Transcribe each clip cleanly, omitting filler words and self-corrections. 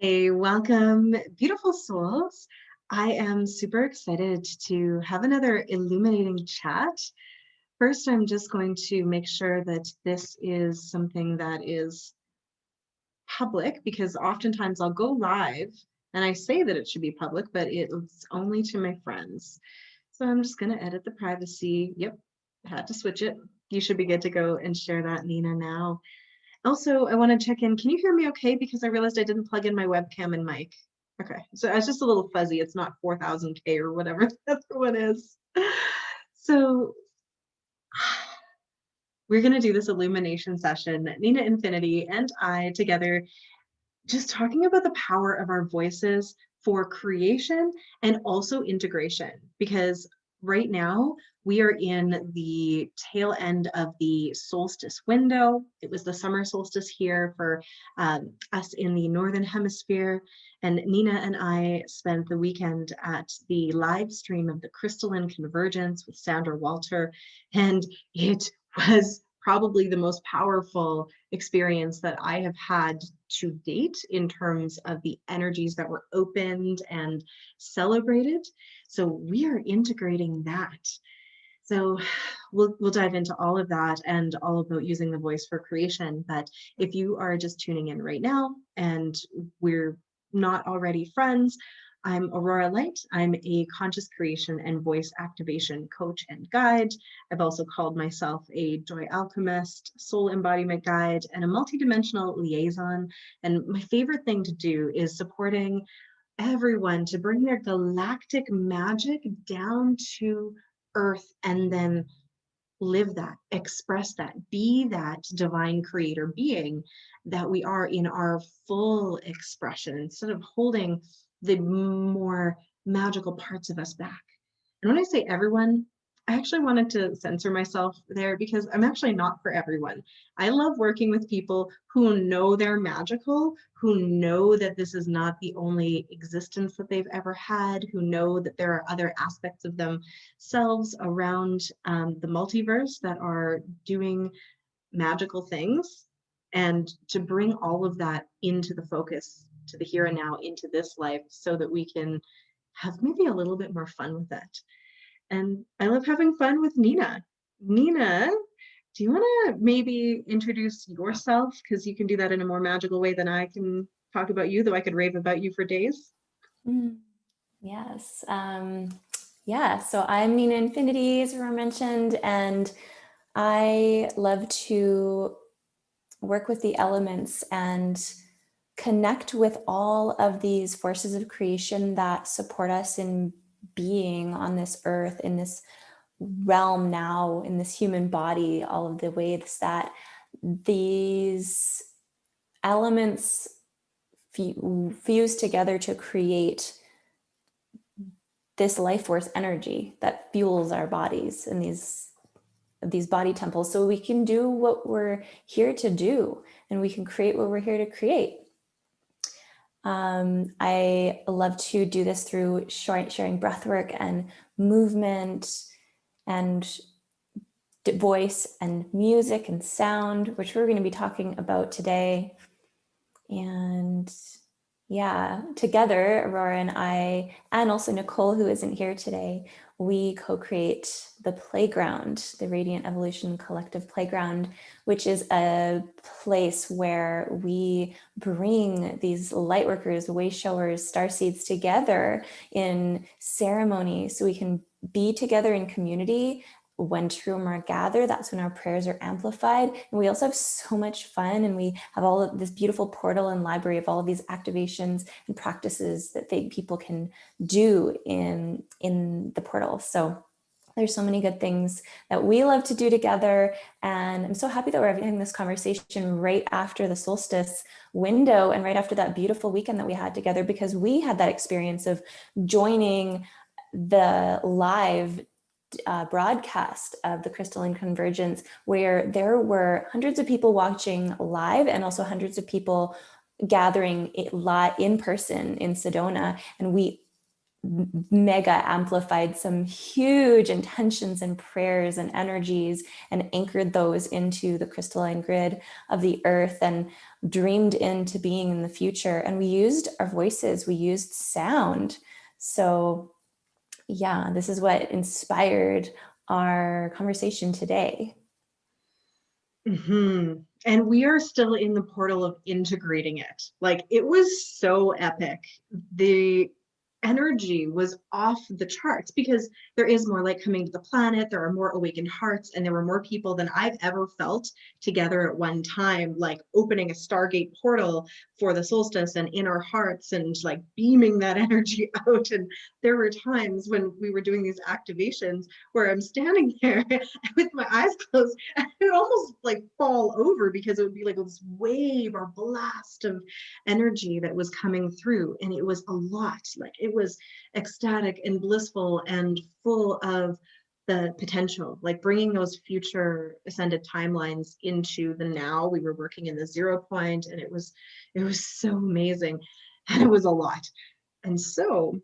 Hey, welcome, beautiful souls. I am super excited to have another illuminating chat. First, I'm just going to make sure that this is something that is public because oftentimes I'll go live and I say that it should be public, but it's only to my friends. So I'm just going to edit the privacy. Yep, had to switch it. You should be good to go and share that, Nina, now. Also, I want to check in. Can you hear me okay? Because I realized I didn't plug in my webcam and mic. Okay, so I was just a little fuzzy. It's not 4000K or whatever the other one is. So we're going to do this illumination session, Nina Infinity and I together, just talking about the power of our voices for creation and also integration. Because right now we are in the tail end of the solstice window. It was the summer solstice here for us in the Northern Hemisphere. And Nina and I spent the weekend at the live stream of the Crystalline Convergence with Sandra Walter. And it was probably the most powerful experience that I have had to date in terms of the energies that were opened and celebrated. So we are integrating that. So we'll dive into all of that and all about using the voice for creation. But if you are just tuning in right now and we're not already friends, I'm Aurora Light. I'm a conscious creation and voice activation coach and guide. I've also called myself a joy alchemist, soul embodiment guide, and a multidimensional liaison. And my favorite thing to do is supporting everyone to bring their galactic magic down to Earth and then live that, express that, be that divine creator being that we are in our full expression instead of holding the more magical parts of us back. And when I say everyone, I actually wanted to censor myself there because I'm actually not for everyone. I love working with people who know they're magical, who know that this is not the only existence that they've ever had, who know that there are other aspects of themselves around the multiverse that are doing magical things. And to bring all of that into the focus, to the here and now, into this life, so that we can have maybe a little bit more fun with it. And I love having fun with Nina. Nina, do you want to maybe introduce yourself? Because you can do that in a more magical way than I can talk about you, though I could rave about you for days. Yes. Yeah, so I'm Nina Infinity, as Aurora mentioned, and I love to work with the elements and connect with all of these forces of creation that support us in being on this earth, in this realm now, in this human body, all of the ways that these elements fuse together to create this life force energy that fuels our bodies and these body temples, so we can do what we're here to do and we can create what we're here to create. I love to do this through sharing breath work and movement and voice and music and sound, which we're going to be talking about today. And yeah, together, Aurora and I, and also Nicole, who isn't here today, we co-create the Playground, the Radiant Evolution Collective Playground, which is a place where we bring these light workers, way showers, starseeds together in ceremony so we can be together in community. When two or more gather, that's when our prayers are amplified. And we also have so much fun, and we have all of this beautiful portal and library of all of these activations and practices that people can do in the portal. So there's so many good things that we love to do together. And I'm so happy that we're having this conversation right after the solstice window and right after that beautiful weekend that we had together, because we had that experience of joining the live broadcast of the Crystalline Convergence, where there were hundreds of people watching live and also hundreds of people gathering in person in Sedona. And we mega amplified some huge intentions and prayers and energies and anchored those into the crystalline grid of the earth and dreamed into being in the future. And we used our voices, we used sound. So yeah, this is what inspired our conversation today. Mm-hmm. And we are still in the portal of integrating it. Like, it was so epic. The energy was off the charts because there is more light coming to the planet. There are more awakened hearts, and there were more people than I've ever felt together at one time, like opening a Stargate portal for the solstice and in our hearts and like beaming that energy out. And there were times when we were doing these activations where I'm standing there with my eyes closed and it would almost like fall over because it would be like this wave or blast of energy that was coming through. And it was a lot. Like, it was ecstatic and blissful and full of the potential, like bringing those future ascended timelines into the now. We were working in the 0 point, and it was so amazing, and it was a lot. And so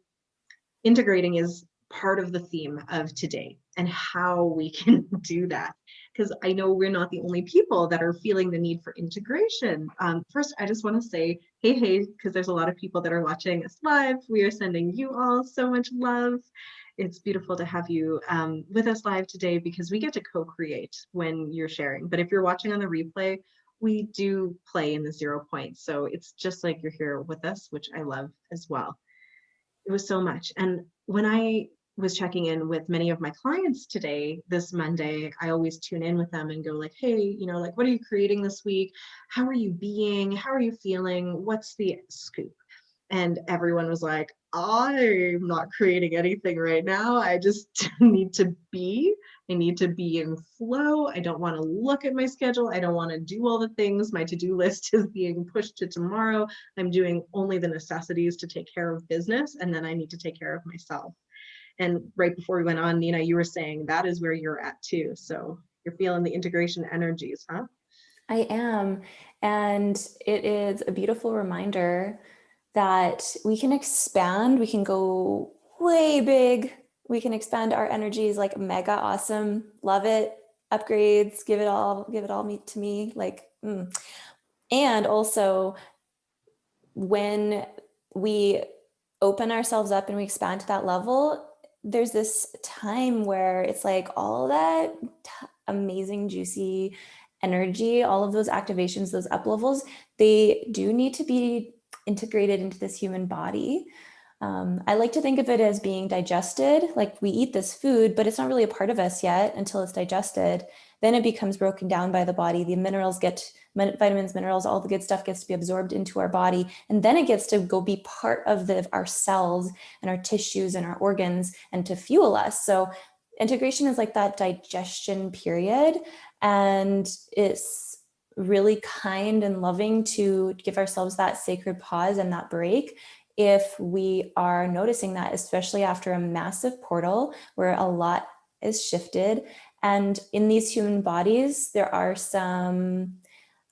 integrating is part of the theme of today and how we can do that, because I know we're not the only people that are feeling the need for integration. First, I just want to say hey, because there's a lot of people that are watching us live. We are sending you all so much love. It's beautiful to have you with us live today, because we get to co-create when you're sharing. But if you're watching on the replay, we do play in the 0 point, so it's just like you're here with us, which I love as well. It was so much. And when I was checking in with many of my clients today, this Monday, I always tune in with them and go like, hey, like, what are you creating this week? How are you being? How are you feeling? What's the scoop? And everyone was like, I'm not creating anything right now. I just need to be. I need to be in flow. I don't want to look at my schedule. I don't want to do all the things. My to-do list is being pushed to tomorrow. I'm doing only the necessities to take care of business, and then I need to take care of myself. And right before we went on, Nina, you were saying that is where you're at too. So you're feeling the integration energies, huh? I am. And it is a beautiful reminder that we can expand, we can go way big, we can expand our energies, like mega awesome, love it, upgrades, give it all to me, like, And also, when we open ourselves up and we expand to that level, there's this time where it's like all that amazing, juicy energy, all of those activations, those up levels, they do need to be integrated into this human body. I like to think of it as being digested. Like, we eat this food, but it's not really a part of us yet until it's digested. Then it becomes broken down by the body. The minerals vitamins, minerals, all the good stuff gets to be absorbed into our body. And then it gets to go be part of our cells and our tissues and our organs and to fuel us. So integration is like that digestion period. And it's really kind and loving to give ourselves that sacred pause and that break if we are noticing that, especially after a massive portal where a lot is shifted. And in these human bodies, there are some,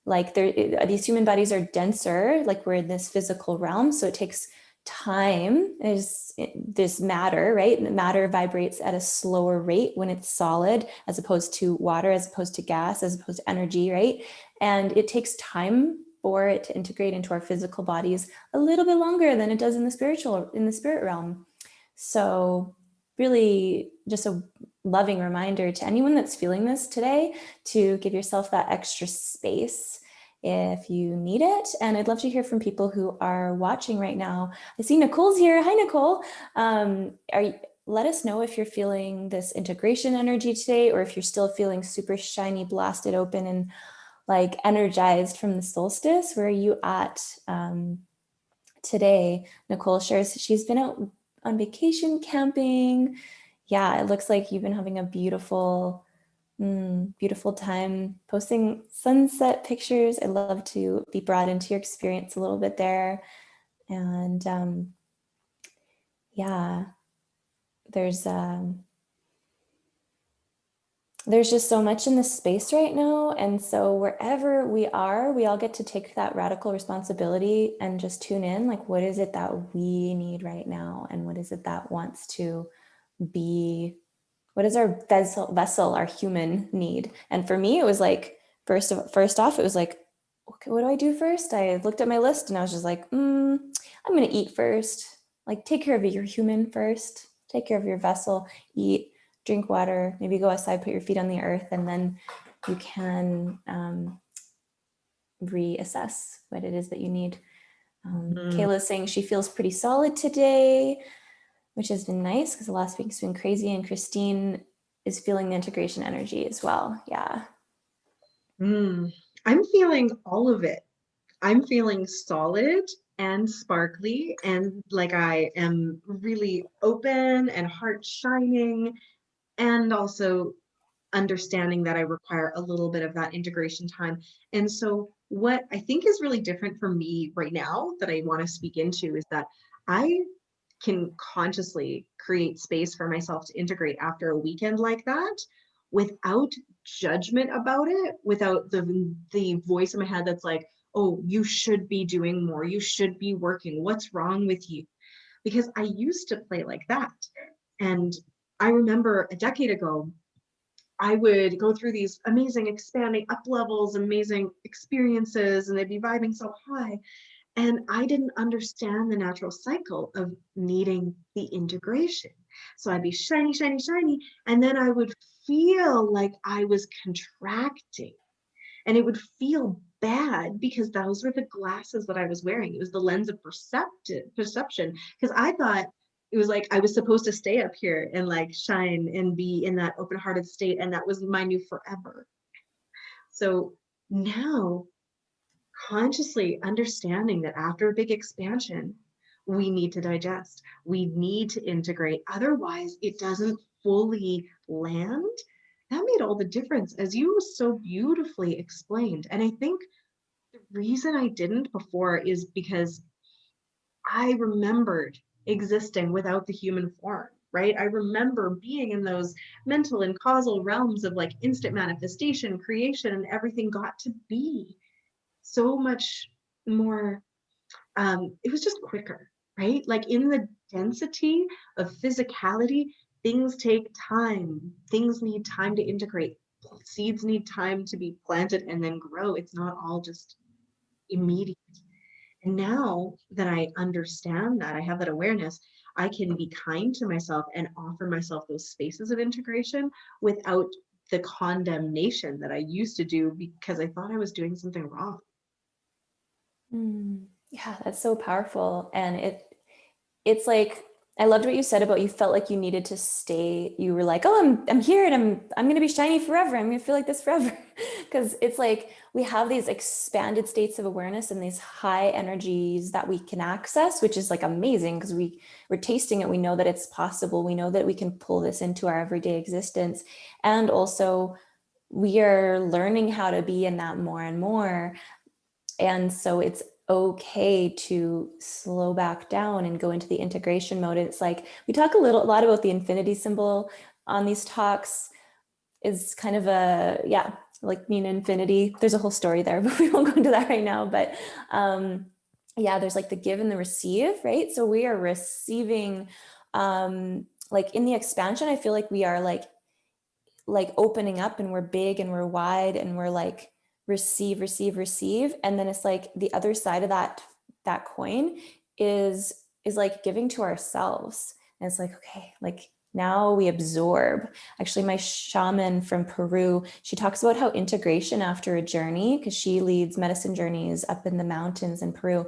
like, these human bodies are denser, like we're in this physical realm. So it takes time. There's this matter, right? Matter vibrates at a slower rate when it's solid, as opposed to water, as opposed to gas, as opposed to energy, right? And it takes time for it to integrate into our physical bodies a little bit longer than it does in the spirit realm. So really just a loving reminder to anyone that's feeling this today to give yourself that extra space if you need it. And I'd love to hear from people who are watching right now. I see Nicole's here. Hi, Nicole. Let us know if you're feeling this integration energy today, or if you're still feeling super shiny, blasted open, and like energized from the solstice. Where are you at today? Nicole shares she's been out on vacation camping. Yeah, it looks like you've been having a beautiful time posting sunset pictures. I love to be brought into your experience a little bit there. And yeah, there's there's just so much in this space right now. And so wherever we are, we all get to take that radical responsibility and just tune in. Like, what is it that we need right now? And what is it that wants to be, what is our vessel, our human need? And for me, it was like, first off, it was like, okay, what do I do first? I looked at my list and I was just like, I'm going to eat first. Like, take care of your human first, take care of your vessel, eat, drink water, maybe go outside, put your feet on the earth, and then you can reassess what it is that you need. Kayla's saying she feels pretty solid today, which has been nice because the last week's been crazy. And Christine is feeling the integration energy as well. Yeah. I'm feeling all of it. I'm feeling solid and sparkly, and like I am really open and heart shining, and also understanding that I require a little bit of that integration time. And so, what I think is really different for me right now that I want to speak into is that I can consciously create space for myself to integrate after a weekend like that without judgment about it, without the voice in my head that's like, oh, you should be doing more, you should be working, what's wrong with you? Because I used to play like that. And I remember a decade ago, I would go through these amazing expanding up levels, amazing experiences, and they'd be vibing so high. And I didn't understand the natural cycle of needing the integration. So I'd be shiny, shiny, shiny. And then I would feel like I was contracting. And it would feel bad because those were the glasses that I was wearing. It was the lens of perception. Because I thought it was like I was supposed to stay up here and like shine and be in that open-hearted state. And that was my new forever. So now consciously understanding that after a big expansion, we need to digest, we need to integrate. Otherwise, it doesn't fully land. That made all the difference, as you so beautifully explained. And I think the reason I didn't before is because I remembered existing without the human form, right? I remember being in those mental and causal realms of like instant manifestation, creation, and everything got to be so much more. It was just quicker, right? Like in the density of physicality, things take time. Things need time to integrate. Seeds need time to be planted and then grow. It's not all just immediate. And now that I understand that, I have that awareness, I can be kind to myself and offer myself those spaces of integration without the condemnation that I used to do because I thought I was doing something wrong. Yeah, that's so powerful. And it's like, I loved what you said about you felt like you needed to stay. You were like, oh, I'm here and I'm going to be shiny forever. I'm going to feel like this forever. Because it's like we have these expanded states of awareness and these high energies that we can access, which is like amazing because we're tasting it. We know that it's possible. We know that we can pull this into our everyday existence. And also we are learning how to be in that more and more. And so it's okay to slow back down and go into the integration mode. It's like we talk a lot about the infinity symbol on these talks. Is kind of a, yeah, like mean infinity. There's a whole story there, but we won't go into that right now. But yeah, there's like the give and the receive, right? So we are receiving, like in the expansion, I feel like we are like opening up and we're big and we're wide and we're like receive, receive, receive. And then it's like the other side of that coin is like giving to ourselves. And it's like, okay, like now we absorb. Actually, my shaman from Peru, she talks about how integration after a journey, because she leads medicine journeys up in the mountains in Peru.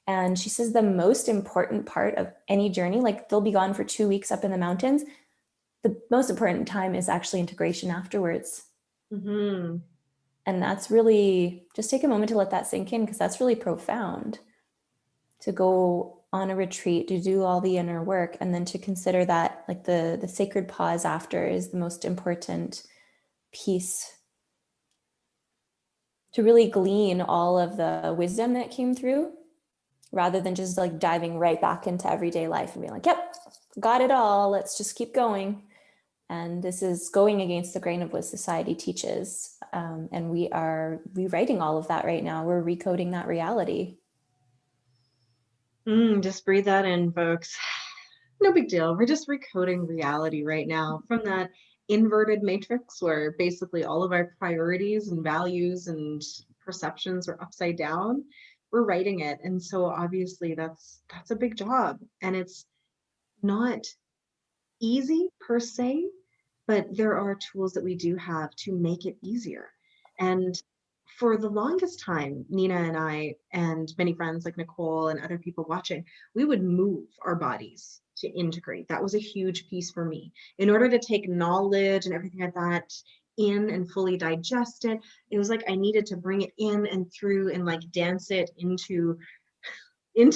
And she says the most important part of any journey, like they'll be gone for 2 weeks up in the mountains, the most important time is actually integration afterwards. Mm-hmm. And that's really, just take a moment to let that sink in, because that's really profound. To go on a retreat, to do all the inner work, and then to consider that like the sacred pause after is the most important piece. To really glean all of the wisdom that came through, rather than just like diving right back into everyday life and being like, yep, got it all, let's just keep going. And this is going against the grain of what society teaches. And we are rewriting all of that right now. We're recoding that reality. Just breathe that in, folks. No big deal. We're just recoding reality right now from that inverted matrix where basically all of our priorities and values and perceptions are upside down. We're writing it. And so obviously that's a big job. And it's not easy per se, but there are tools that we do have to make it easier. And for the longest time, Nina and I, and many friends like Nicole and other people watching, we would move our bodies to integrate. That was a huge piece for me. In order to take knowledge and everything like that in and fully digest it, it was like I needed to bring it in and through and like dance it into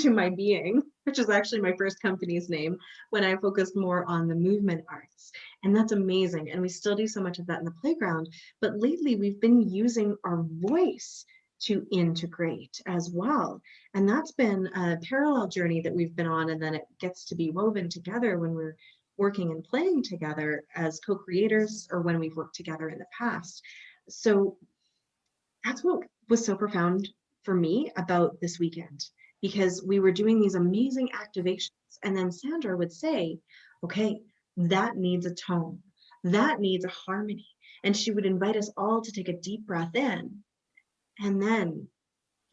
my being, which is actually my first company's name, when I focused more on the movement arts. And that's amazing. And we still do so much of that in the playground. But lately, we've been using our voice to integrate as well. And that's been a parallel journey that we've been on. And then it gets to be woven together when we're working and playing together as co-creators or when we've worked together in the past. So that's what was so profound for me about this weekend, because we were doing these amazing activations. And then Sandra would say, okay, that needs a tone, that needs a harmony. And she would invite us all to take a deep breath in and then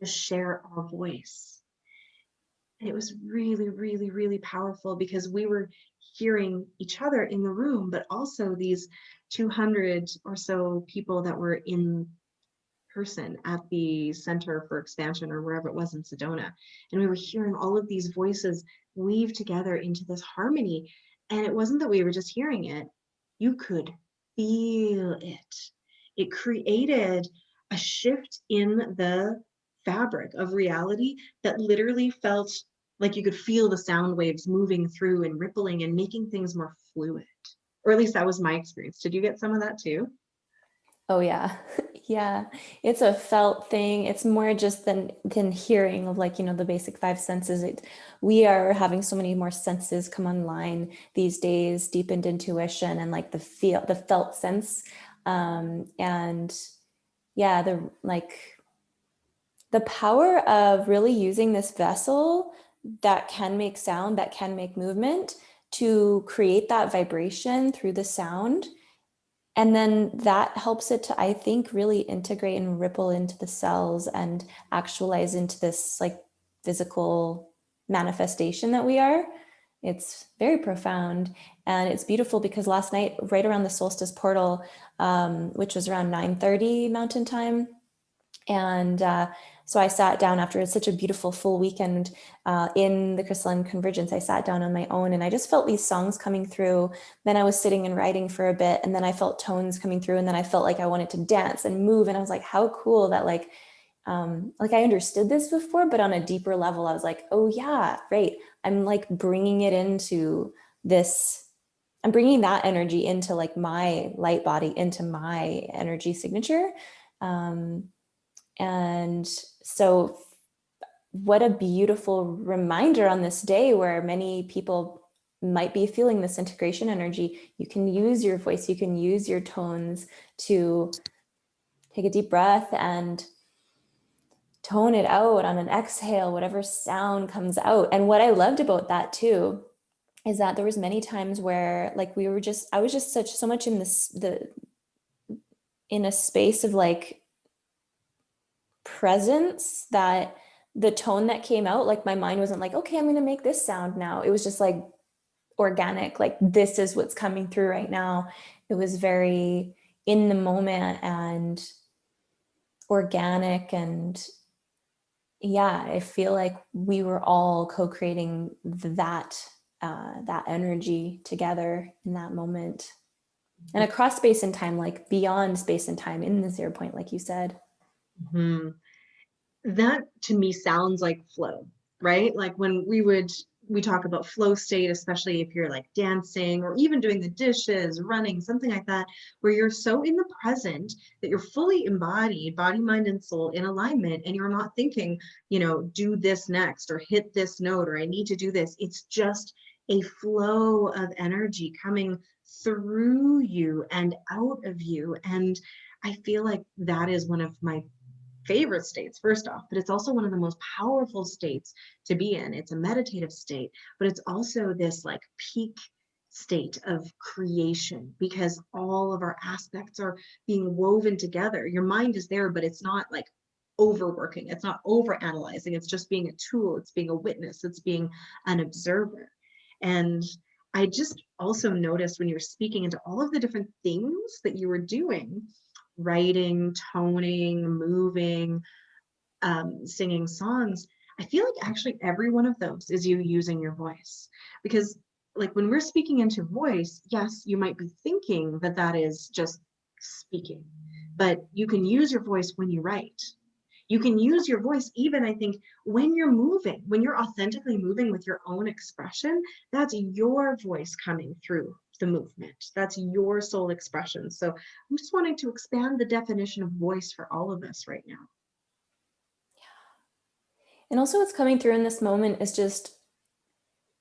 just share our voice. And it was really, really, really powerful because we were hearing each other in the room, but also these 200 or so people that were in person at the Center for Expansion or wherever it was in Sedona. And we were hearing all of these voices weave together into this harmony. And it wasn't that we were just hearing it, you could feel it. It created a shift in the fabric of reality that literally felt like you could feel the sound waves moving through and rippling and making things more fluid. Or at least that was my experience. Did you get some of that too? Oh yeah. Yeah. It's a felt thing. It's more just than hearing of, like, the basic five senses. We are having so many more senses come online these days, deepened intuition and like the felt sense. And yeah, the power of really using this vessel that can make sound, that can make movement, to create that vibration through the sound. And then that helps it to, I think, really integrate and ripple into the cells and actualize into this like physical manifestation that we are. It's very profound. And it's beautiful because last night, right around the solstice portal, which was around 9:30 Mountain Time, and so I sat down after such a beautiful full weekend in the Crystalline Convergence. I sat down on my own and I just felt these songs coming through. Then I was sitting and writing for a bit, and then I felt tones coming through, and then I felt like I wanted to dance and move. And I was like, how cool that like I understood this before, but on a deeper level, I was like, oh yeah, right. I'm like bringing it into this. I'm bringing that energy into like my light body, into my energy signature. And so what a beautiful reminder on this day where many people might be feeling this integration energy. You can use your voice, you can use your tones to take a deep breath and tone it out on an exhale, whatever sound comes out. And what I loved about that too is that there was many times where like I was just so much in in a space of like presence that the tone that came out, like my mind wasn't like, okay, I'm going to make this sound now. It was just like organic, like this is what's coming through right now. It was very in the moment and organic. And yeah, I feel like we were all co-creating that energy together in that moment, and across space and time, like beyond space and time in the 0 point, like you said. Mm-hmm. That to me sounds like flow, right? Like when we talk about flow state, especially if you're like dancing or even doing the dishes, running, something like that, where you're so in the present that you're fully embodied, body, mind, and soul in alignment, and you're not thinking, do this next or hit this note or I need to do this. It's just a flow of energy coming through you and out of you. And I feel like that is one of my favorite states, first off, but it's also one of the most powerful states to be in. It's a meditative state, but it's also this like peak state of creation, because all of our aspects are being woven together. Your mind is there, but it's not like overworking, it's not over analyzing, it's just being a tool, it's being a witness, it's being an observer. And I just also noticed when you were speaking into all of the different things that you were doing, writing, toning, moving, singing songs, I feel like actually every one of those is you using your voice. Because like when we're speaking into voice, yes, you might be thinking that that is just speaking, but you can use your voice when you write. You can use your voice even, I think, when you're moving, when you're authentically moving with your own expression, that's your voice coming through the movement. That's your soul expression. So I'm just wanting to expand the definition of voice for all of us right now. And also what's coming through in this moment is just,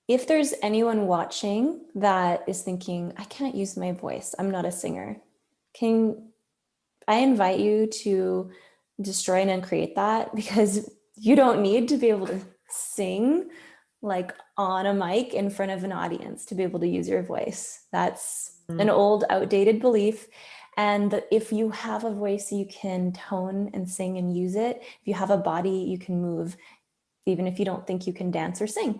if there's anyone watching that is thinking, I can't use my voice, I'm not a singer, can I invite you to destroy and uncreate that? Because you don't need to be able to sing like on a mic in front of an audience to be able to use your voice. That's an old, outdated belief. And if you have a voice, you can tone and sing and use it. If you have a body, you can move, even if you don't think you can dance or sing.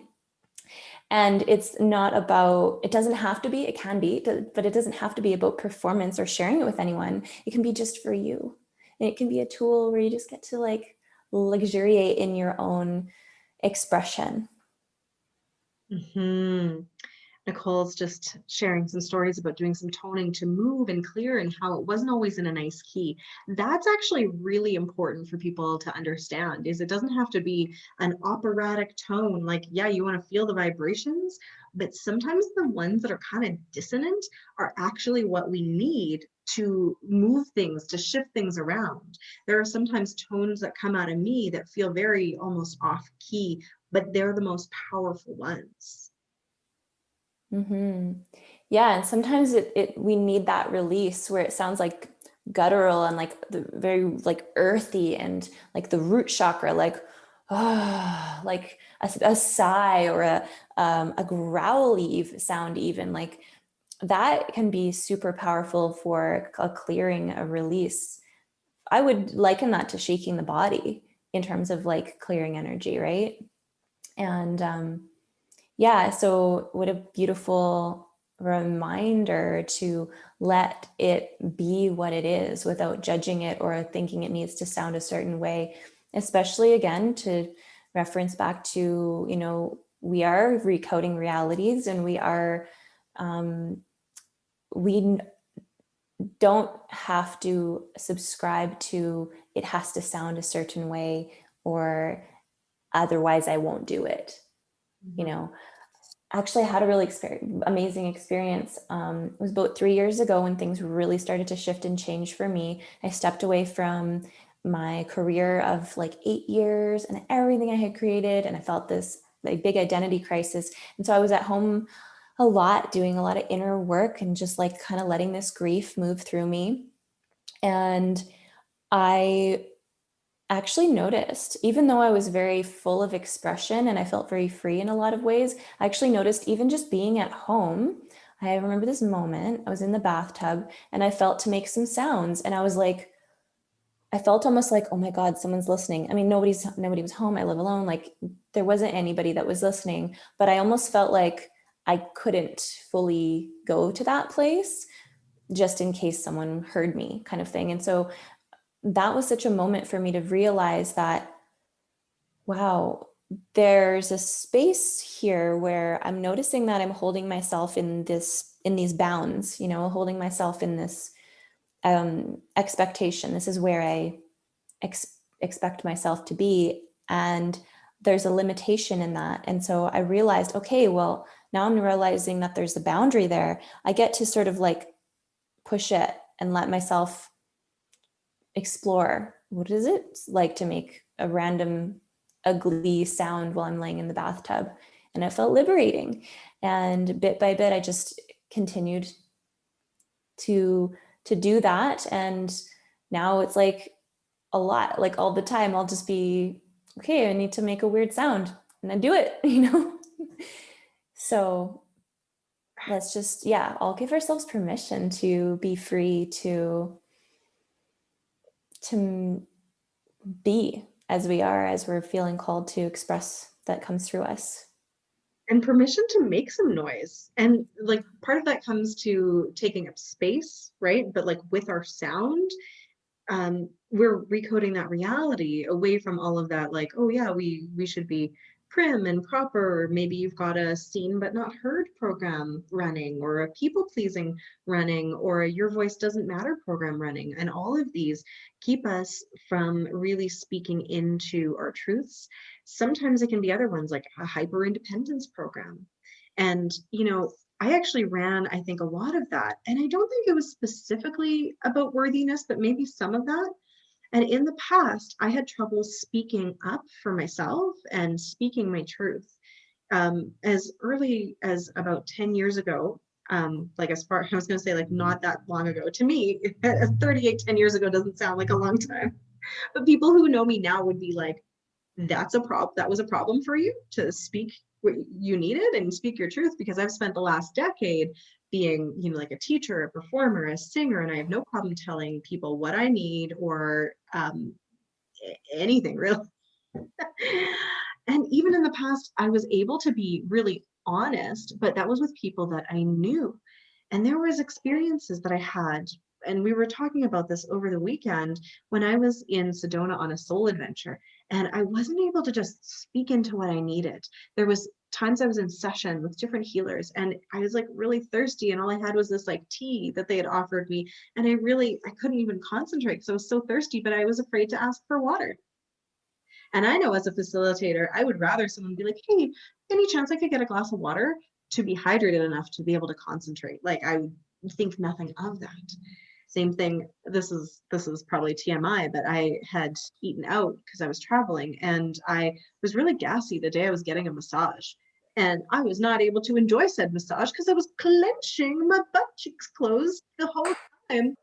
And it's not about, it doesn't have to be, it can be, but it doesn't have to be about performance or sharing it with anyone. It can be just for you. And it can be a tool where you just get to like luxuriate in your own expression. Mm-hmm. Nicole's just sharing some stories about doing some toning to move and clear, and how it wasn't always in a nice key. That's actually really important for people to understand, is it doesn't have to be an operatic tone. Like, yeah, you want to feel the vibrations, but sometimes the ones that are kind of dissonant are actually what we need to move things, to shift things around. There are sometimes tones that come out of me that feel very almost off key, but they're the most powerful ones. Mm-hmm. Yeah, and sometimes we need that release where it sounds like guttural and like the very like earthy, and like the root chakra, like like a sigh or a growly sound, even like that can be super powerful for a clearing, a release. I would liken that to shaking the body in terms of like clearing energy, right? And yeah, so what a beautiful reminder to let it be what it is without judging it or thinking it needs to sound a certain way, especially again to reference back to, you know, we are recoding realities, and we don't have to subscribe to it has to sound a certain way, or otherwise I won't do it. You know, actually I had a really amazing experience. It was about 3 years ago when things really started to shift and change for me. I stepped away from my career of like 8 years and everything I had created, and I felt this like big identity crisis. And so I was at home a lot, doing a lot of inner work and just like kind of letting this grief move through me. And I actually noticed, even though I was very full of expression and I felt very free in a lot of ways, I actually noticed even just being at home. I remember this moment, I was in the bathtub and I felt to make some sounds, and I was like, I felt almost like, oh my God, someone's listening. I mean, nobody was home. I live alone. Like there wasn't anybody that was listening, but I almost felt like I couldn't fully go to that place just in case someone heard me, kind of thing. And so that was such a moment for me to realize that, wow, there's a space here where I'm noticing that I'm holding myself in these bounds, you know, holding myself in this expectation. This is where I expect myself to be. And there's a limitation in that. And so I realized, okay, well, now I'm realizing that there's a boundary there. I get to sort of like push it and let myself explore, what is it like to make a random ugly sound while I'm laying in the bathtub? and it felt liberating. And bit by bit, I just continued to do that. And now it's like a lot, like all the time, I'll just be, okay, I need to make a weird sound, and I do it, So let's just, all give ourselves permission to be free to be as we are, as we're feeling called to express that comes through us. And permission to make some noise. And like part of that comes to taking up space, right? But like with our sound, we're recoding that reality away from all of that, like, oh yeah, we should be prim and proper. Maybe you've got a seen but not heard program running, or a people pleasing running, or a your voice doesn't matter program running. And all of these keep us from really speaking into our truths. Sometimes it can be other ones, like a hyper independence program. And I actually ran, I think, a lot of that. And I don't think it was specifically about worthiness, but maybe some of that. And in the past, I had trouble speaking up for myself and speaking my truth. As early as about 10 years ago, like as far, I was going to say, like, not that long ago. To me, 38, 10 years ago doesn't sound like a long time. But people who know me now would be like, that's a problem. That was a problem for you to speak what you needed and speak your truth, because I've spent the last decade being, like a teacher, a performer, a singer, and I have no problem telling people what I need, or anything really. And even in the past, I was able to be really honest, but that was with people that I knew. And there was experiences that I had, and we were talking about this over the weekend when I was in Sedona on a soul adventure, and I wasn't able to just speak into what I needed. There was times I was in session with different healers, and I was like really thirsty, and all I had was this like tea that they had offered me, and I couldn't even concentrate because I was so thirsty, but I was afraid to ask for water. And I know as a facilitator, I would rather someone be like, hey, any chance I could get a glass of water, to be hydrated enough to be able to concentrate. Like, I would think nothing of that. Same thing. This is probably TMI, but I had eaten out because I was traveling, and I was really gassy the day I was getting a massage. And I was not able to enjoy said massage because I was clenching my butt cheeks closed the whole time.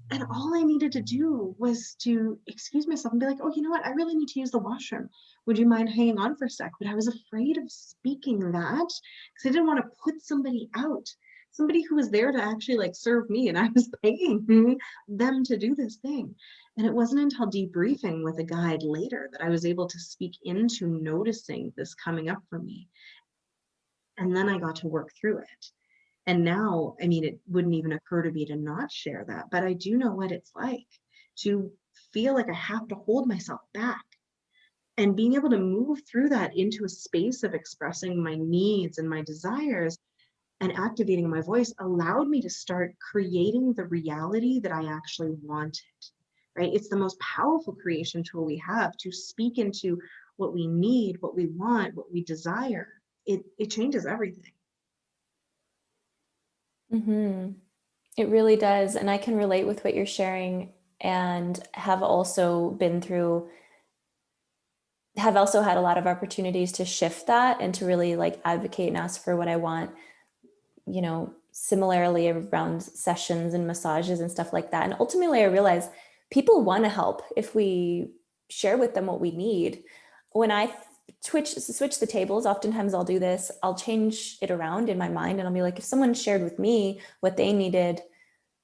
And all I needed to do was to excuse myself and be like, oh, you know what? I really need to use the washroom. Would you mind hanging on for a sec? But I was afraid of speaking that because I didn't want to put somebody out, somebody who was there to actually like serve me. And I was paying them to do this thing. And it wasn't until debriefing with a guide later that I was able to speak into noticing this coming up for me. And then I got to work through it. And now, I mean, it wouldn't even occur to me to not share that, but I do know what it's like to feel like I have to hold myself back. And being able to move through that into a space of expressing my needs and my desires and activating my voice allowed me to start creating the reality that I actually wanted, right? It's the most powerful creation tool we have, to speak into what we need, what we want, what we desire. It changes everything. Mm-hmm. It really does. And I can relate with what you're sharing, and have also had a lot of opportunities to shift that and to really like advocate and ask for what I want, similarly around sessions and massages and stuff like that. And ultimately I realized people want to help if we share with them what we need. When I switch the tables, oftentimes I'll do this, I'll change it around in my mind, and I'll be like, if someone shared with me what they needed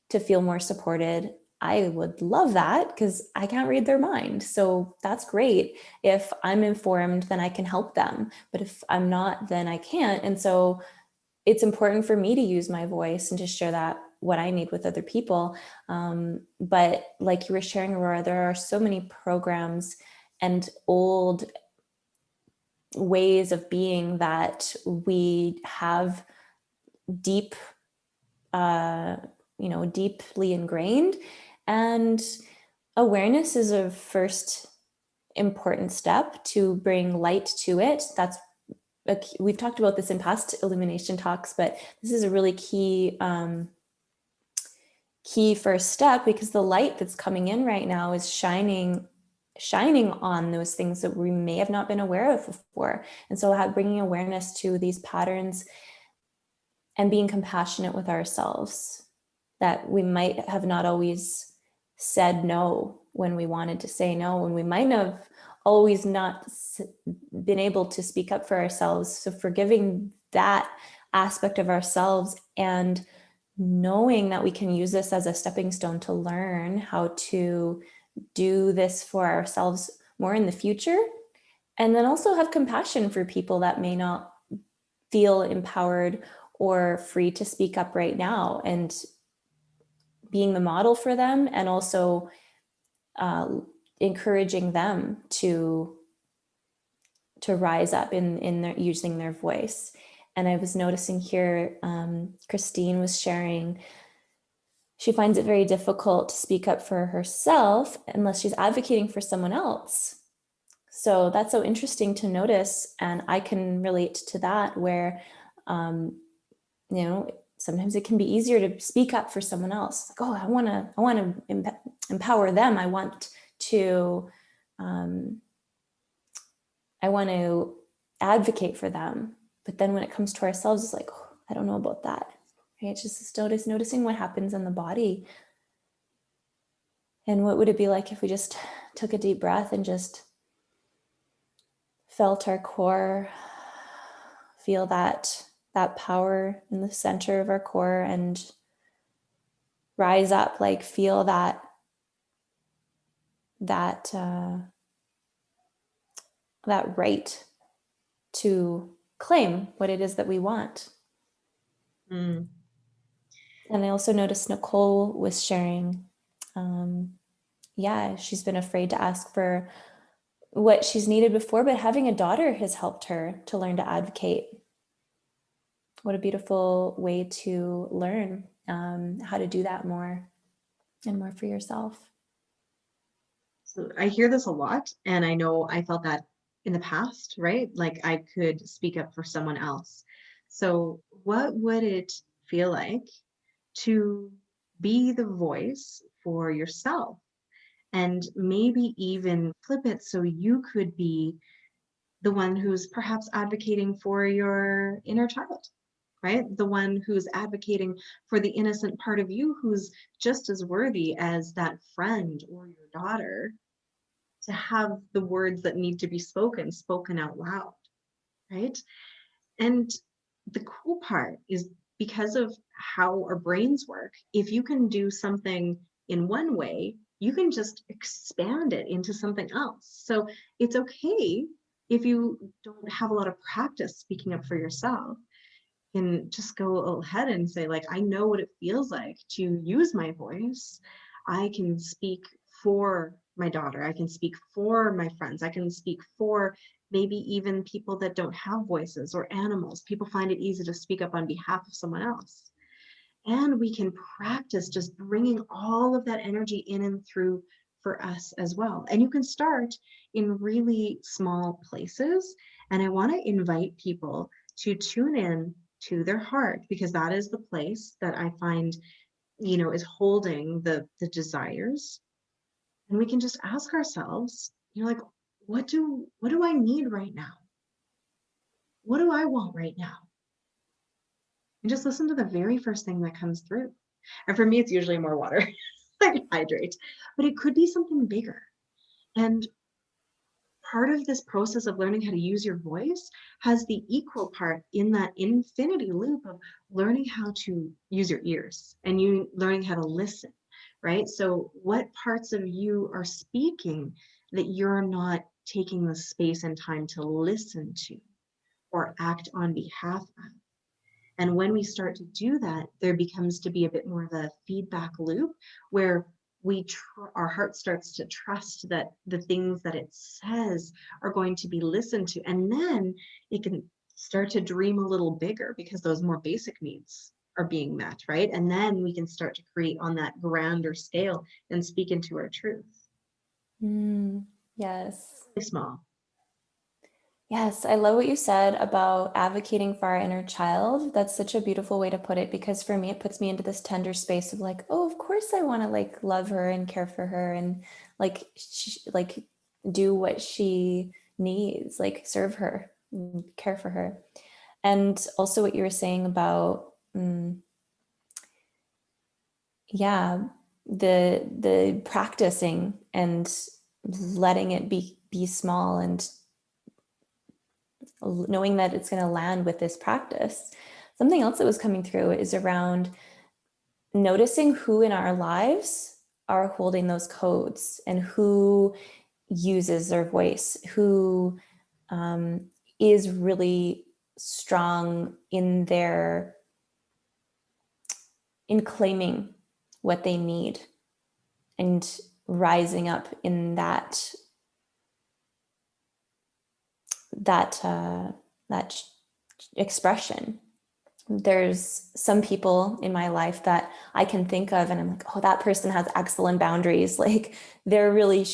to feel more supported, I would love that, because I can't read their mind. So that's great. If I'm informed, then I can help them. But if I'm not, then I can't. And so it's important for me to use my voice and to share that what I need with other people. But like you were sharing, Aurora, there are so many programs and old ways of being that we have deep, deeply ingrained. And awareness is a first important step to bring light to it. We've talked about this in past illumination talks, but this is a really key first step, because the light that's coming in right now is shining shining on those things that we may have not been aware of before. And so bringing awareness to these patterns and being compassionate with ourselves, that we might have not always said no when we wanted to say no, and we might have always not been able to speak up for ourselves. So forgiving that aspect of ourselves and knowing that we can use this as a stepping stone to learn how to do this for ourselves more in the future. And then also have compassion for people that may not feel empowered or free to speak up right now, and being the model for them, and also encouraging them to rise up in their using their voice. And I was noticing here, Christine was sharing, she finds it very difficult to speak up for herself unless she's advocating for someone else. So that's so interesting to notice. And I can relate to that, where, sometimes it can be easier to speak up for someone else. Like, oh, I want to empower them. I want to advocate for them. But then when it comes to ourselves, it's like, oh, I don't know about that. Right? It's just noticing what happens in the body. And what would it be like if we just took a deep breath and just felt our core, feel that power in the center of our core, and rise up, like feel that right to claim what it is that we want. Mm. And I also noticed Nicole was sharing, she's been afraid to ask for what she's needed before, but having a daughter has helped her to learn to advocate. What a beautiful way to learn how to do that more and more for yourself. So I hear this a lot, and I know I felt that in the past, right? Like I could speak up for someone else. So what would it feel like to be the voice for yourself, and maybe even flip it so you could be the one who's perhaps advocating for your inner child, right? The one who's advocating for the innocent part of you who's just as worthy as that friend or your daughter, to have the words that need to be spoken out loud, right? And the cool part is, because of how our brains work, if you can do something in one way, you can just expand it into something else. So it's okay if you don't have a lot of practice speaking up for yourself. You can just go ahead and say, like, I know what it feels like to use my voice. I can speak for my daughter. I can speak for my friends. I can speak for maybe even people that don't have voices, or animals. People find it easy to speak up on behalf of someone else. And we can practice just bringing all of that energy in and through for us as well. And you can start in really small places. And I want to invite people to tune in to their heart, because that is the place that I find, is holding the desires. And we can just ask ourselves, like, what do I need right now? What do I want right now? And just listen to the very first thing that comes through. And for me, it's usually more water. I hydrate, but it could be something bigger. And part of this process of learning how to use your voice has the equal part in that infinity loop of learning how to use your ears, and you learning how to listen, right? So what parts of you are speaking that you're not taking the space and time to listen to or act on behalf of? And when we start to do that, there becomes to be a bit more of a feedback loop where our heart starts to trust that the things that it says are going to be listened to. And then it can start to dream a little bigger, because those more basic needs are being met, right? And then we can start to create on that grander scale and speak into our truth. Yes. Really small. Yes, I love what you said about advocating for our inner child. That's such a beautiful way to put it, because for me, it puts me into this tender space of like, oh, of course I want to like love her and care for her, and like do what she needs, like serve her, care for her. And also what you were saying about, yeah, the practicing and letting it be small, and knowing that it's going to land with this practice. Something else that was coming through is around noticing who in our lives are holding those codes, and who uses their voice, who is really strong in claiming what they need and rising up in that expression. There's some people in my life that I can think of and I'm like, oh, that person has excellent boundaries. Like they're really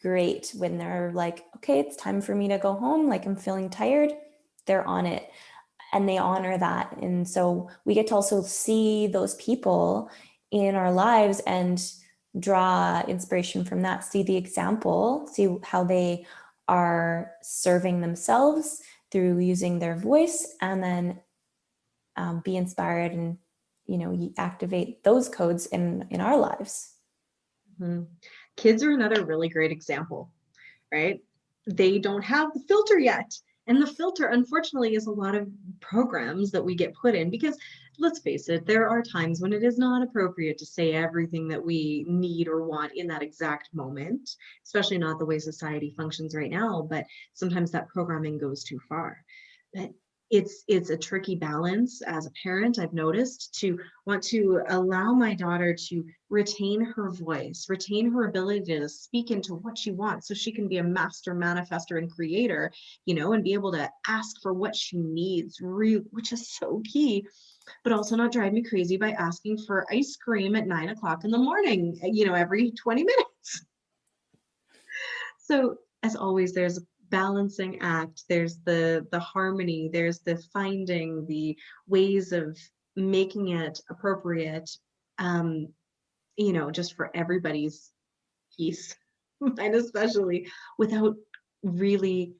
great when they're like, okay, it's time for me to go home. Like I'm feeling tired. They're on it and they honor that. And so we get to also see those people in our lives and draw inspiration from that, see the example, see how they are serving themselves through using their voice, and then be inspired and, activate those codes in our lives. Mm-hmm. Kids are another really great example, right? They don't have the filter yet. And the filter, unfortunately, is a lot of programs that we get put in, because let's face it, there are times when it is not appropriate to say everything that we need or want in that exact moment, especially not the way society functions right now. But sometimes that programming goes too far. But it's a tricky balance as a parent, I've noticed, to want to allow my daughter to retain her voice, retain her ability to speak into what she wants so she can be a master manifester and creator, and be able to ask for what she needs, which is so key, but also not drive me crazy by asking for ice cream at 9 o'clock in the morning, every 20 minutes. So as always, there's a balancing act, there's the harmony, there's the finding the ways of making it appropriate, just for everybody's peace, and especially without really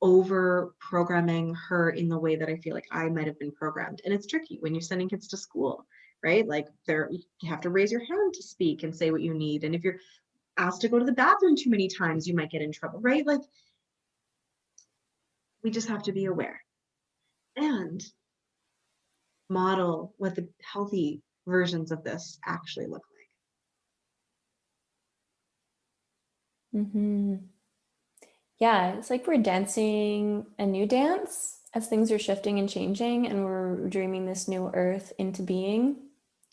over programming her in the way that I feel like I might have been programmed. And it's tricky when you're sending kids to school, right? Like you have to raise your hand to speak and say what you need. And if you're asked to go to the bathroom too many times, you might get in trouble, right? Like we just have to be aware and model what the healthy versions of this actually look like. Mm-hmm. Yeah, it's like we're dancing a new dance as things are shifting and changing, and we're dreaming this new earth into being.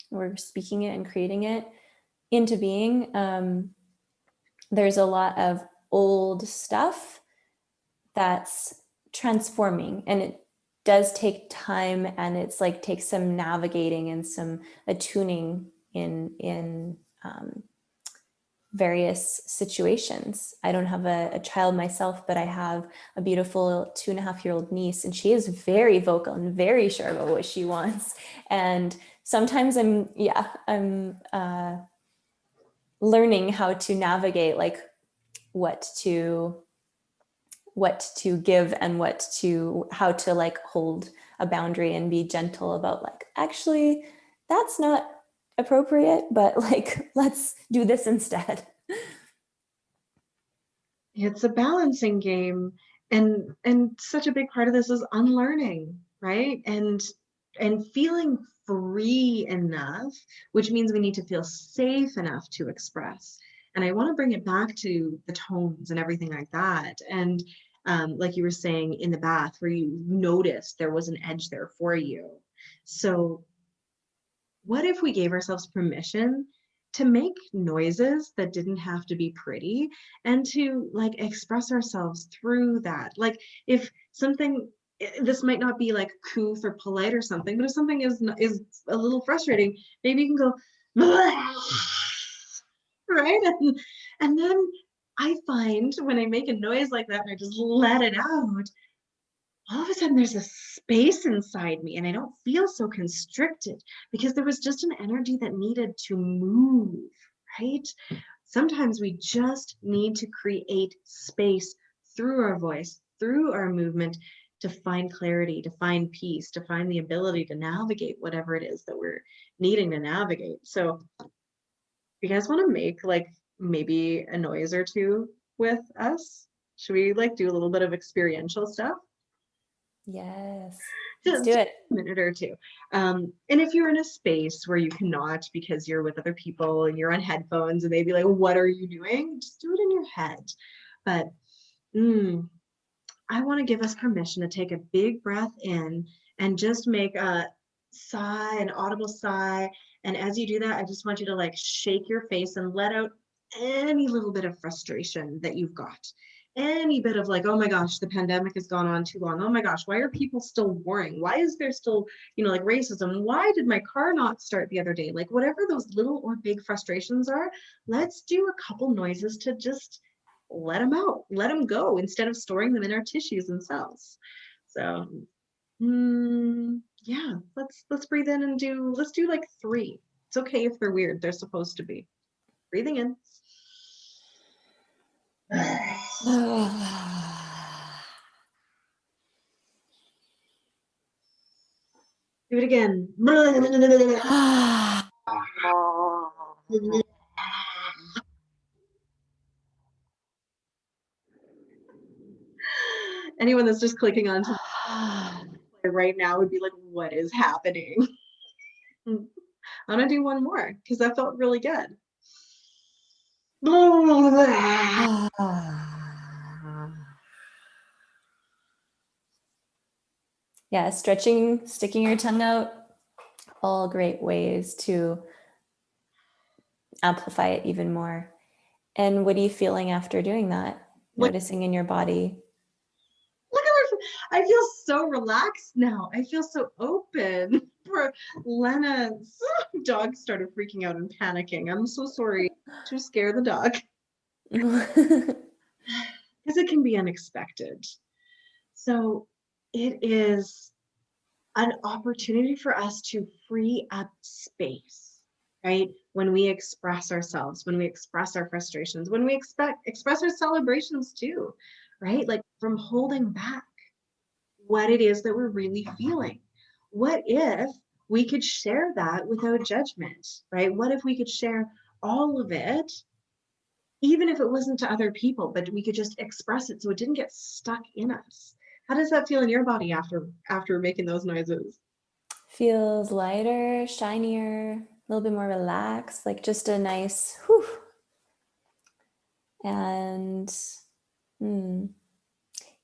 We're speaking it and creating it into being. There's a lot of old stuff that's transforming, and it does take time, and it's like takes some navigating and some attuning in various situations. I don't have a child myself, but I have a beautiful 2.5-year-old niece, and she is very vocal and very sure about what she wants. And sometimes I'm learning how to navigate, like what to give and how to like hold a boundary and be gentle about like, actually, that's not appropriate, but like, let's do this instead. It's a balancing game, and such a big part of this is unlearning, right? And feeling free enough, which means we need to feel safe enough to express. And I want to bring it back to the tones and everything like that. And like you were saying in the bath, where you noticed there was an edge there for you. So what if we gave ourselves permission to make noises that didn't have to be pretty, and to like express ourselves through that? Like if something, this might not be like couth or polite or something, but if something is a little frustrating, maybe you can go right, and then I find when I make a noise like that and I just let it out, all of a sudden there's a space inside me and I don't feel so constricted, because there was just an energy that needed to move, right? Sometimes we just need to create space through our voice, through our movement, to find clarity, to find peace, to find the ability to navigate whatever it is that we're needing to navigate. So you guys want to make like maybe a noise or two with us? Should we like do a little bit of experiential stuff? Yes, let's do Just it. a minute or two. And if you're in a space where you cannot because you're with other people and you're on headphones and they'd be like, what are you doing? Just do it in your head. But I want to give us permission to take a big breath in and just make a sigh, an audible sigh. And as you do that, I just want you to like shake your face and let out any little bit of frustration that you've got. Any bit of like, oh my gosh, the pandemic has gone on too long. Oh my gosh, why are people still warring? Why is there still, like racism? Why did my car not start the other day? Like whatever those little or big frustrations are, let's do a couple noises to just let them out, let them go instead of storing them in our tissues and cells. So yeah, let's breathe in and let's do like 3. It's okay if they're weird, they're supposed to be. Breathing in. Do it again. Anyone that's just clicking on to right now would be like, what is happening? I'm gonna do one more because that felt really good. Yeah, stretching, sticking your tongue out, all great ways to amplify it even more. And what are you feeling after doing that? Noticing in your body? Look at her. I feel so relaxed now. I feel so open. Poor Lena's dog started freaking out and panicking. I'm so sorry to scare the dog. Because it can be unexpected. So it is an opportunity for us to free up space, right? When we express ourselves, when we express our frustrations, when we express our celebrations too, right? Like from holding back what it is that we're really feeling. What if we could share that without judgment, right? What if we could share all of it, even if it wasn't to other people, but we could just express it so it didn't get stuck in us? How does that feel in your body after making those noises? Feels lighter, shinier, a little bit more relaxed, like just a nice whew. And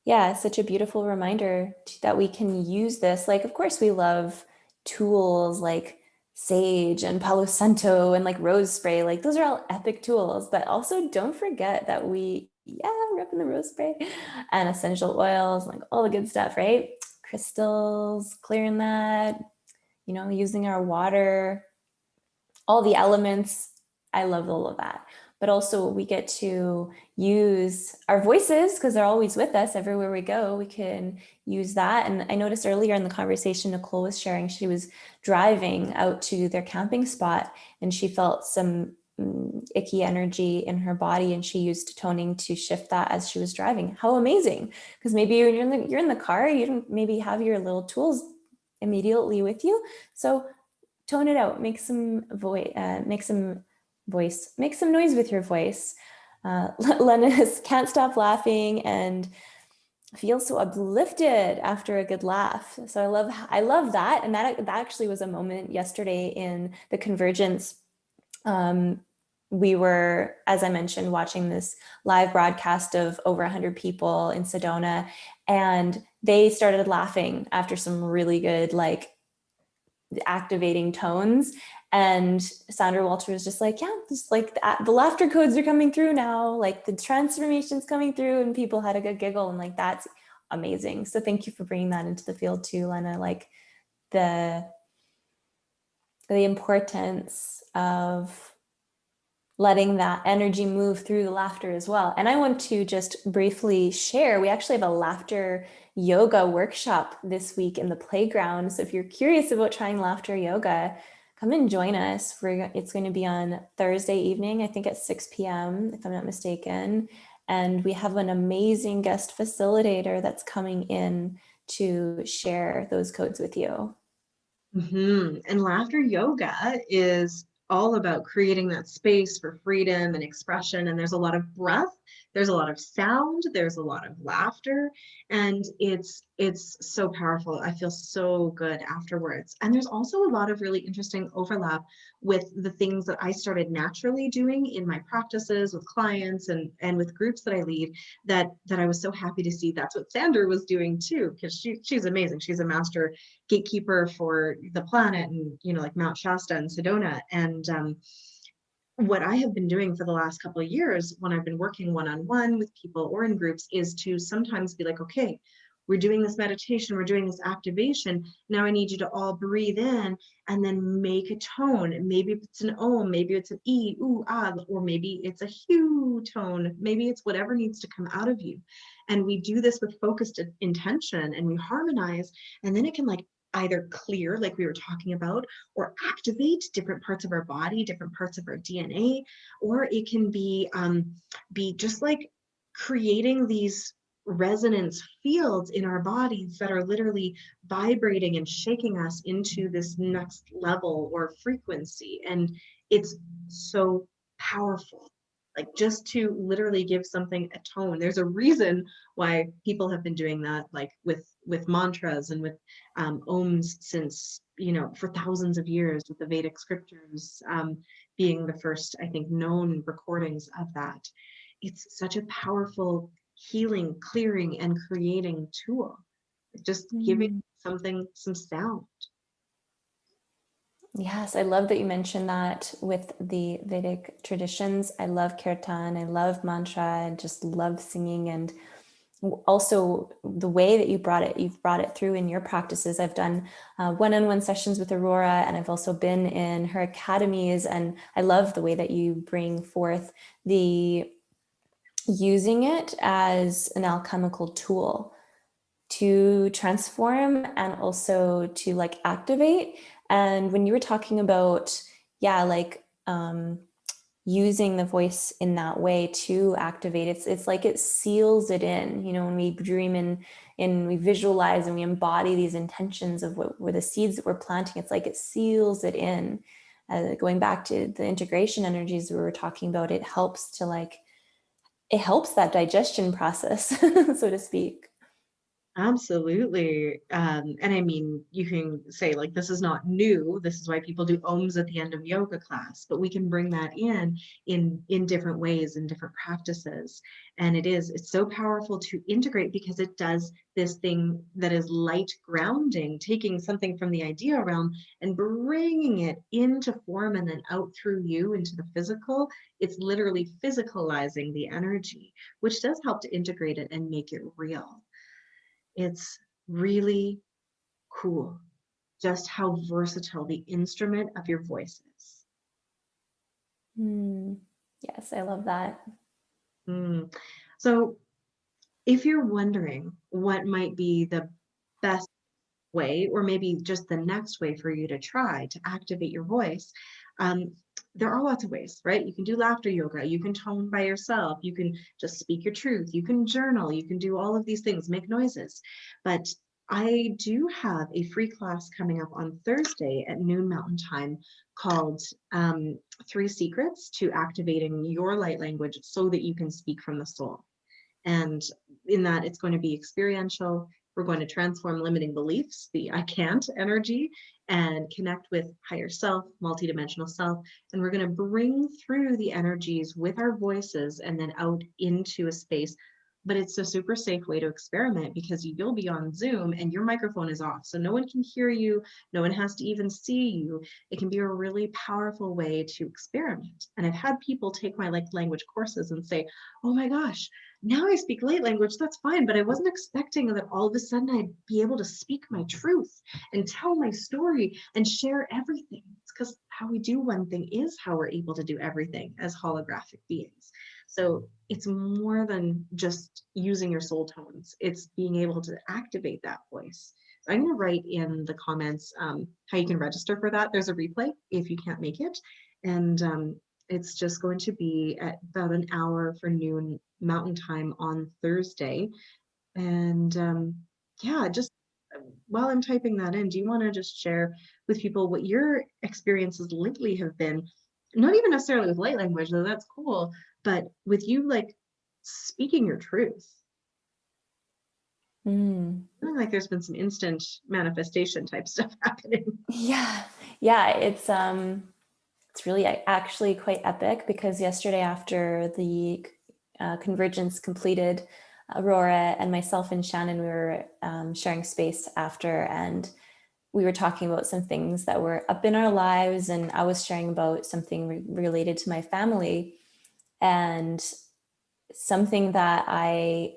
yeah, such a beautiful reminder that we can use this. Like, of course, we love tools like sage and Palo Santo and like rose spray. Like, those are all epic tools. But also, don't forget that repping the rose spray and essential oils, like all the good stuff, right? Crystals, clearing that, using our water, all the elements. I love all of that. But also we get to use our voices because they're always with us everywhere we go. We can use that. And I noticed earlier in the conversation, Nicole was sharing, she was driving out to their camping spot and she felt some icky energy in her body and she used toning to shift that as she was driving. How amazing. Because maybe you're in the car, you don't maybe have your little tools immediately with you. So tone it out, make some noise with your voice. Lena can't stop laughing and feels so uplifted after a good laugh. So I love that. And that actually was a moment yesterday in the Convergence. We were, as I mentioned, watching this live broadcast of over 100 people in Sedona, and they started laughing after some really good, like, activating tones. And Sandra Walter was just like, yeah, just like the laughter codes are coming through now, like the transformation's coming through, and people had a good giggle, and like that's amazing. So thank you for bringing that into the field too, Lena. Like the importance of letting that energy move through the laughter as well. And I want to just briefly share, we actually have a laughter yoga workshop this week in the playground. So if you're curious about trying laughter yoga, come and join us. It's going to be on Thursday evening, I think at 6 p.m., if I'm not mistaken. And we have an amazing guest facilitator that's coming in to share those codes with you. And laughter yoga is all about creating that space for freedom and expression. And there's a lot of breath, there's a lot of sound, there's a lot of laughter, and it's so powerful. I feel so good afterwards. And there's also a lot of really interesting overlap with the things that I started naturally doing in my practices with clients and with groups that I lead, that I was so happy to see that's what Sandra was doing too, because she's amazing. She's a master gatekeeper for the planet, and like Mount Shasta and Sedona. And what I have been doing for the last couple of years when I've been working one-on-one with people or in groups is to sometimes be like, okay, we're doing this meditation, we're doing this activation. Now I need you to all breathe in and then make a tone. Maybe it's an om, maybe it's an e, ooh, ah, or maybe it's a hue tone. Maybe it's whatever needs to come out of you. And we do this with focused intention, and we harmonize, and then it can either clear, like we were talking about, or activate different parts of our body, different parts of our DNA, or it can be just like creating these resonance fields in our bodies that are literally vibrating and shaking us into this next level or frequency. And it's so powerful. Like, just to literally give something a tone. There's a reason why people have been doing that, like with mantras and with oms since, for thousands of years, with the Vedic scriptures being the first, I think, known recordings of that. It's such a powerful healing, clearing, and creating tool. Just giving something some sound. Yes, I love that you mentioned that with the Vedic traditions. I love kirtan, I love mantra, and just love singing. And also the way that you've brought it through in your practices. I've done one-on-one sessions with Aurora, and I've also been in her academies. And I love the way that you bring forth the using it as an alchemical tool to transform and also to activate. And when you were talking about, using the voice in that way to activate, it's like it seals it in, when we dream and we visualize and we embody these intentions of what were the seeds that we're planting, it's like it seals it in. Going back to the integration energies we were talking about, it helps that digestion process, so to speak. Absolutely. And I mean, you can say this is not new. This is why people do ohms at the end of yoga class, but we can bring that in different ways, in different practices. And it's so powerful to integrate, because it does this thing that is light grounding, taking something from the idea realm and bringing it into form and then out through you into the physical. It's literally physicalizing the energy, which does help to integrate it and make it real. It's really cool just how versatile the instrument of your voice is. Yes, I love that. So if you're wondering what might be the best way, or maybe just the next way for you to try to activate your voice, there are lots of ways, right? You can do laughter yoga, you can tone by yourself, you can just speak your truth, you can journal, you can do all of these things, make noises. But I do have a free class coming up on Thursday at noon Mountain Time called 3 Secrets to Activating Your Light Language so that you can speak from the soul. And in that, it's going to be experiential. We're going to transform limiting beliefs, the I can't energy, and connect with higher self, multidimensional self. And we're going to bring through the energies with our voices and then out into a space. But it's a super safe way to experiment, because you'll be on Zoom and your microphone is off. So no one can hear you. No one has to even see you. It can be a really powerful way to experiment. And I've had people take my language courses and say, oh my gosh, now I speak light language, that's fine, but I wasn't expecting that all of a sudden I'd be able to speak my truth and tell my story and share everything. It's because how we do one thing is how we're able to do everything as holographic beings. So it's more than just using your soul tones. It's being able to activate that voice. I'm going to write in the comments how you can register for that. There's a replay if you can't make it. And it's just going to be at about an hour for noon Mountain Time on Thursday. And yeah, just while I'm typing that in, do you want to just share with people what your experiences lately have been? Not even necessarily with light language, though that's cool, but with you like speaking your truth. I feel like there's been some instant manifestation type stuff happening. Yeah, it's really actually quite epic, because yesterday after the convergence completed, Aurora and myself and Shannon, we were sharing space after, and we were talking about some things that were up in our lives, and I was sharing about something related to my family, and something that I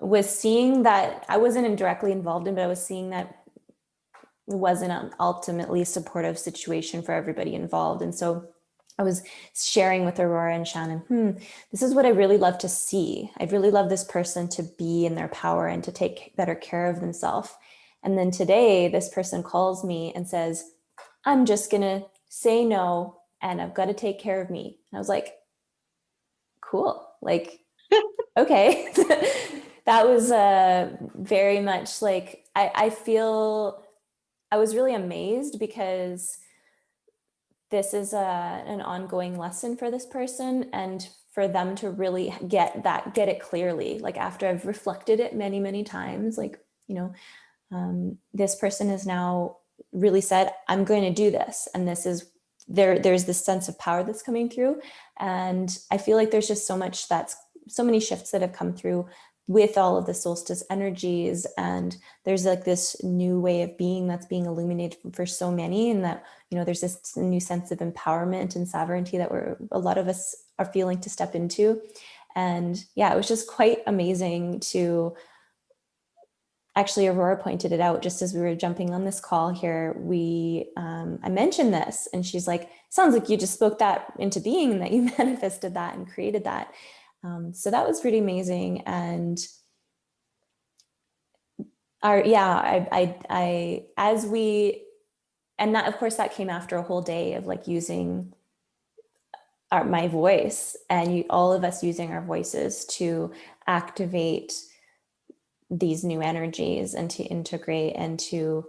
was seeing that I wasn't directly involved in, but I was seeing that it wasn't an ultimately supportive situation for everybody involved. And so I was sharing with Aurora and Shannon, this is what I really love to see. I'd really love this person to be in their power and to take better care of themselves. And then today, this person calls me and says, I'm just going to say no, and I've got to take care of me. And I was like, cool. Like, okay. That was very much like, I feel I was really amazed, because this is an ongoing lesson for this person, and for them to really get it clearly. Like, after I've reflected it many, many times, like, this person has now really said, I'm going to do this. And this is, there's this sense of power that's coming through. And I feel like there's just so many shifts that have come through with all of the solstice energies. And there's like this new way of being that's being illuminated for so many. And that, there's this new sense of empowerment and sovereignty that a lot of us are feeling to step into. And yeah, it was just quite amazing to actually, Aurora pointed it out just as we were jumping on this call here. I mentioned this, and she's like, sounds like you just spoke that into being, and that you manifested that and created that. So that was pretty amazing. And and that, of course, that came after a whole day of like using my voice, and all of us using our voices to activate these new energies and to integrate and to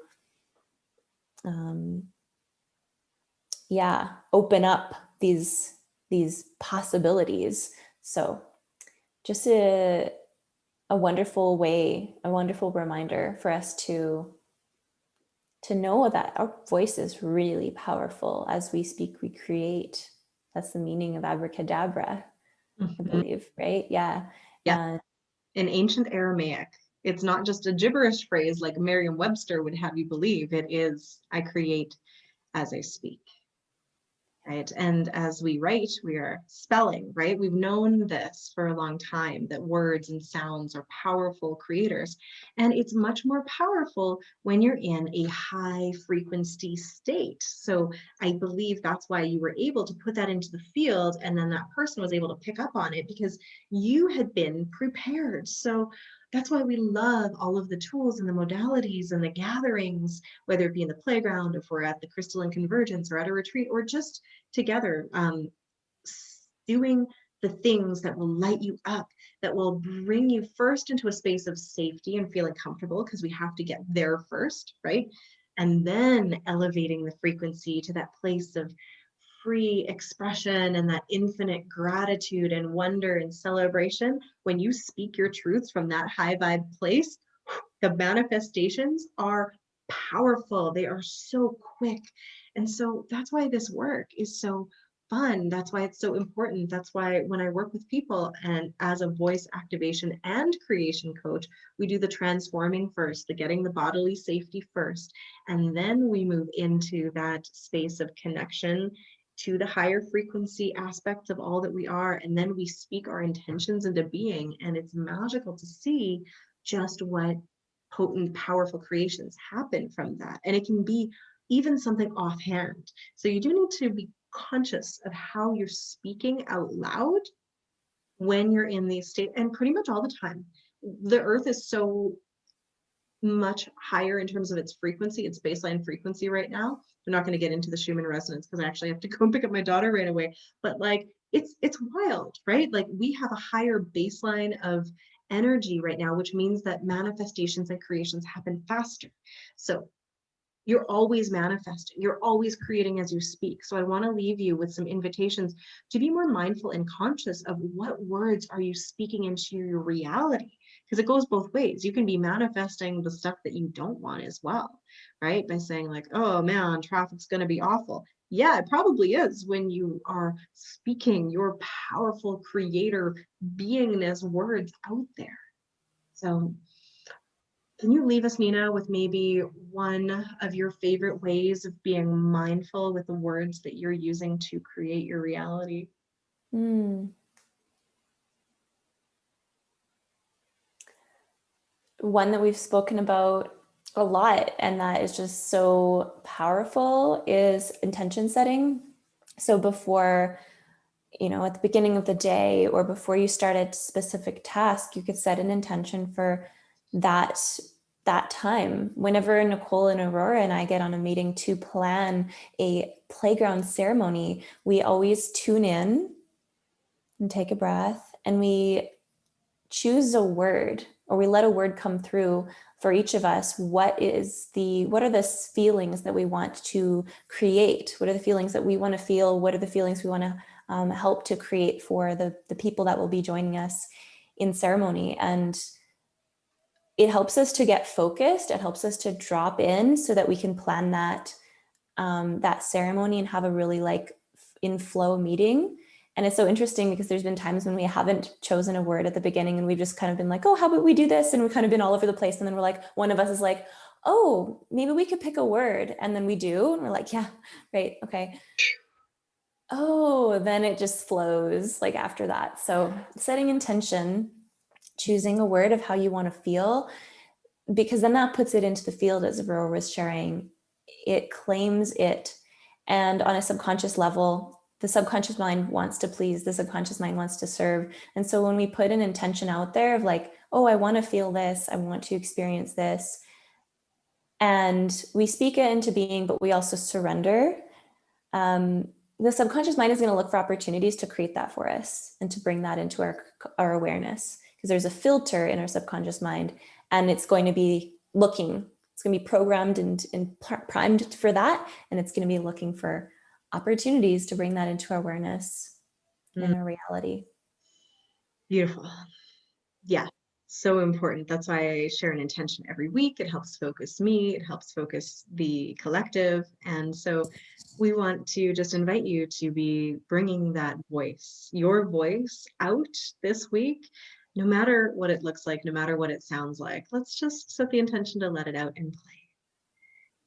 open up these possibilities. So just a wonderful way, a wonderful reminder for us to know that our voice is really powerful. As we speak, we create. That's the meaning of abracadabra, I believe, right? Yeah. In ancient Aramaic, it's not just a gibberish phrase like Merriam-Webster would have you believe. It is, I create as I speak. Right? And as we write, we are spelling, right? We've known this for a long time, that words and sounds are powerful creators. And it's much more powerful when you're in a high frequency state. So I believe that's why you were able to put that into the field, and then that person was able to pick up on it because you had been prepared. So that's why we love all of the tools and the modalities and the gatherings, whether it be in the playground, if we're at the crystalline convergence or at a retreat, or just together, doing the things that will light you up, that will bring you first into a space of safety and feeling comfortable, because we have to get there first, right? And then elevating the frequency to that place of free expression and that infinite gratitude and wonder and celebration. When you speak your truths from that high vibe place, the manifestations are powerful. They are so quick. And so that's why this work is so fun. That's why it's so important. That's why when I work with people and as a voice activation and creation coach, we do the transforming first, the getting the bodily safety first. And then we move into that space of connection to the higher frequency aspects of all that we are. And then we speak our intentions into being. And it's magical to see just what potent, powerful creations happen from that. And it can be even something offhand. So you do need to be conscious of how you're speaking out loud when you're in these states, and pretty much all the time. The earth is so much higher in terms of its frequency, its baseline frequency right now. I'm not going to get into the Schumann resonance because I actually have to go and pick up my daughter right away. But like, it's wild, right? Like we have a higher baseline of energy right now, which means that manifestations and creations happen faster. So you're always manifesting, you're always creating as you speak. So I want to leave you with some invitations to be more mindful and conscious of what words are you speaking into your reality, because it goes both ways. You can be manifesting the stuff that you don't want as well, right? By saying like, oh man, traffic's going to be awful. Yeah, it probably is when you are speaking your powerful creator beingness words out there. So can you leave us, Nina, with maybe one of your favorite ways of being mindful with the words that you're using to create your reality? Mm. One that we've spoken about a lot and that is just so powerful is intention setting. So before, at the beginning of the day or before you start a specific task, you could set an intention for that time. Whenever Nicole and Aurora and I get on a meeting to plan a playground ceremony, we always tune in and take a breath and we choose a word, or we let a word come through for each of us. What are the feelings that we want to create? What are the feelings that we want to feel? What are the feelings we want to help to create for the people that will be joining us in ceremony? And it helps us to get focused. It helps us to drop in so that we can plan that ceremony and have a really in flow meeting. And it's so interesting because there's been times when we haven't chosen a word at the beginning and we've just kind of been like, oh, how about we do this? And we've kind of been all over the place. And then we're like, one of us is like, oh, maybe we could pick a word. And then we do. And we're like, yeah, right. Okay. Oh, then it just flows like after that. So setting intention, choosing a word of how you want to feel, because then that puts it into the field, as Aurora was sharing. It claims it. And on a subconscious level, the subconscious mind wants to please, the subconscious mind wants to serve. And so when we put an intention out there of like, oh, I want to feel this, I want to experience this, and we speak it into being, but we also surrender, the subconscious mind is going to look for opportunities to create that for us and to bring that into our awareness, because there's a filter in our subconscious mind and it's going to be looking, it's going to be programmed and primed for that. And it's going to be looking for opportunities to bring that into our awareness and our reality. Beautiful. Yeah, so important. That's why I share an intention every week. It helps focus me, it helps focus the collective. And so we want to just invite you to be bringing that voice, your voice, out this week, no matter what it looks like, no matter what it sounds like. Let's just set the intention to let it out and play.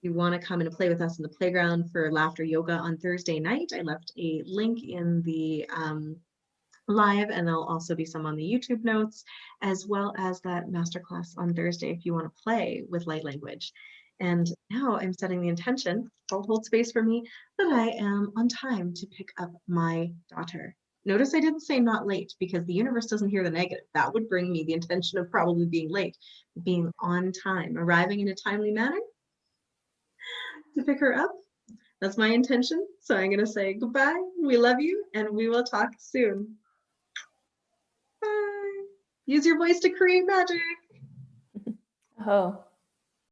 If you want to come and play with us in the playground for laughter yoga on Thursday night, I left a link in the live, and there'll also be some on the YouTube notes, as well as that masterclass on Thursday if you want to play with light language. And now I'm setting the intention, hold space for me, that I am on time to pick up my daughter. Notice I didn't say not late, because the universe doesn't hear the negative. That would bring me the intention of probably being late, being on time, arriving in a timely manner to pick her up. That's my intention. So I'm going to say goodbye. We love you, and we will talk soon. Bye. Use your voice to create magic. Oh.